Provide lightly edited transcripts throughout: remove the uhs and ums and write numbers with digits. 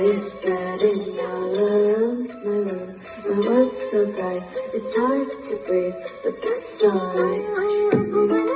sky is spreading all around my room. My world's so bright, it's hard to breathe, but that's alright.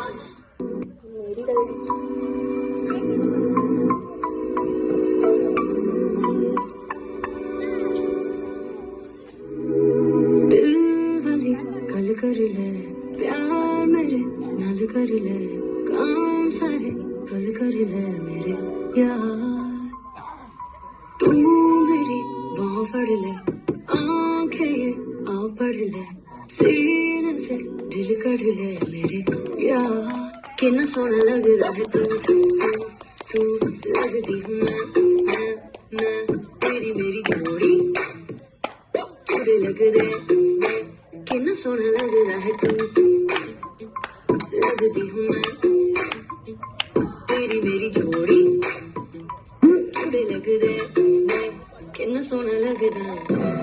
मेरी गलती दिल वाली गल कर ले प्यार मेरे नाल कर ले काम सारे गल कर ले मेरे यार तू मेरी बाँह फड़ ले आंखें आ पढ़ ले सीने से दिल कर ले मेरे यार कितना सोना लग रहा है तू लगती हूँ मैं तेरी मेरी जोड़ी पूरे लग रहे कितना सोना लग रहा है तू लगती हूँ मैं तेरी मेरी जोड़ी पूरे लग रहे कितना सोना लग रहा है